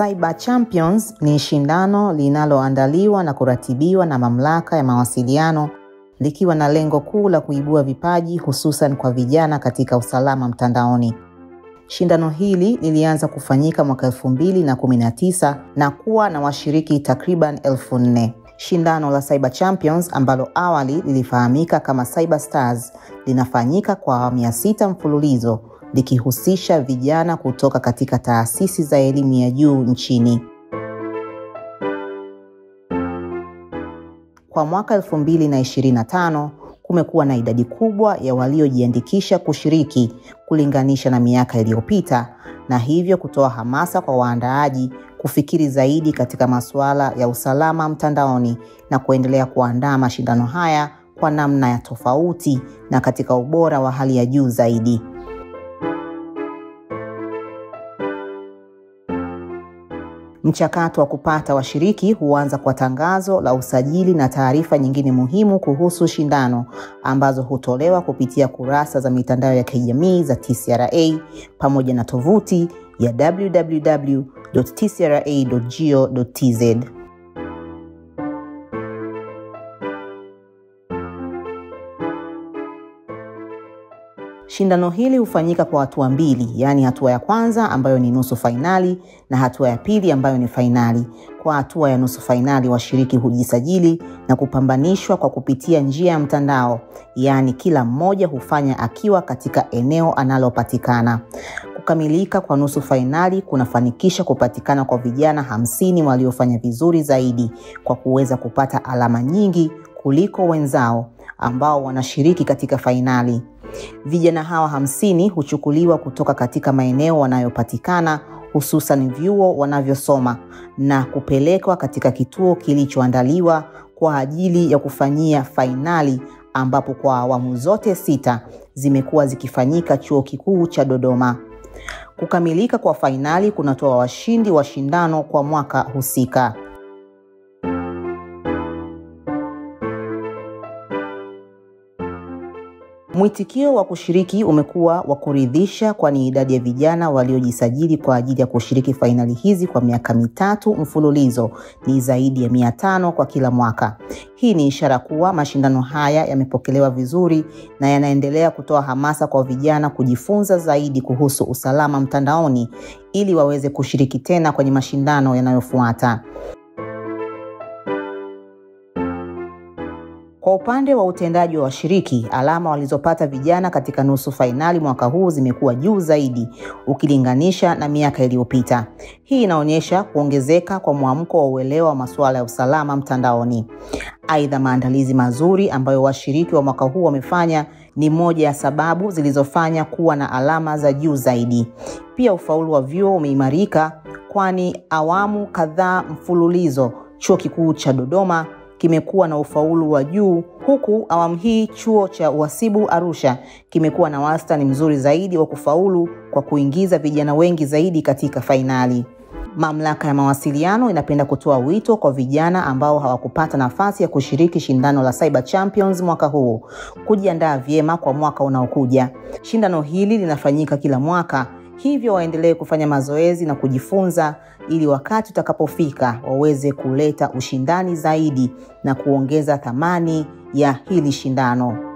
Cyber Champions ni shindano linaloandaliwa na kuratibiwa na Mamlaka ya Mawasiliano likiwa na lengo kuu la kuibua vipaji hususan kwa vijana katika usalama mtandaoni. Shindano hili lilianza kufanyika mwaka 2019 na kuwa na washiriki takriban 4,000. Shindano la Cyber Champions ambalo awali lilifahamika kama Cyber Stars linafanyika kwa awamu ya 6 mfululizo, likihusisha vijana kutoka katika taasisi za elimu ya juu nchini. Kwa mwaka 2025 kumekuwa na idadi kubwa ya waliojiandikisha kushiriki kulinganisha na miaka iliyopita, na hivyo kutoa hamasa kwa waandaaji kufikiri zaidi katika masuala ya usalama mtandaoni na kuendelea kuandaa mashindano haya kwa namna ya tofauti na katika ubora wa hali ya juu zaidi. Mchakato wa kupata washiriki huanza kwa tangazo la usajili na taarifa nyingine muhimu kuhusu shindano ambazo hutolewa kupitia kurasa za mitandao ya kijamii za TCRA pamoja na tovuti ya www.tcra.go.tz. Shindano hili hufanyika kwa hatua mbili, yani hatua ya kwanza ambayo ni nusu fainali na hatua ya pili ambayo ni fainali. Kwa hatua ya nusu fainali washiriki hujisajili na kupambanishwa kwa kupitia njia ya mtandao, yani kila mmoja hufanya akiwa katika eneo analopatikana. Kukamilika kwa nusu fainali kunafanikisha kupatikana kwa vijana 50 waliofanya vizuri zaidi kwa kuweza kupata alama nyingi kuliko wenzao ambao wanashiriki katika fainali. Vijana hawa 50 huchukuliwa kutoka katika maeneo wanayopatikana, hususan vyuo wanavyosoma, na kupelekwa katika kituo kilichoandaliwa kwa ajili ya kufanyia fainali, ambapo kwa awamu zote 6 zimekuwa zikifanyika Chuo Kikuu cha Dodoma. Kukamilika kwa fainali kunatoa washindi wa shindano kwa mwaka husika. Mwitikio wa kushiriki umekuwa wa kuridhisha, kwani idadi ya vijana waliojisajili kwa ajili ya kushiriki fainali hizi kwa miaka 3 mfululizo ni zaidi ya 500 kwa kila mwaka. Hii ni ishara kuwa mashindano haya yamepokelewa vizuri na yanaendelea kutoa hamasa kwa vijana kujifunza zaidi kuhusu usalama mtandaoni ili waweze kushiriki tena kwenye mashindano yanayofuata. Kwa upande wa utendaji wa washiriki, alama walizopata vijana katika nusu fainali mwaka huu zimekuwa juu zaidi ukilinganisha na miaka iliyopita. Hii inaonyesha kuongezeka kwa mwamko wa uelewa wa masuala ya usalama mtandaoni. Aidha, maandalizi mazuri ambayo washiriki wa mwaka huu wamefanya ni moja ya sababu zilizofanya kuwa na alama za juu zaidi. Pia ufaulu wa vyuo umeimarika, kwani awamu kadhaa mfululizo Chuo Kikuu cha Dodoma kimekuwa na ufaulu wa juu, huku awamu hii Chuo cha Uhasibu Arusha kimekuwa na wastani mzuri zaidi wa kufaulu kwa kuingiza vijana wengi zaidi katika fainali. Mamlaka ya Mawasiliano inapenda kutoa wito kwa vijana ambao hawakupata nafasi ya kushiriki shindano la Cyber Champions mwaka huu kujiandaa vyema kwa mwaka unaokuja. Shindano hili linafanyika kila mwaka, hivyo waendelee kufanya mazoezi na kujifunza ili wakati utakapofika waweze kuleta ushindani zaidi na kuongeza thamani ya hili shindano.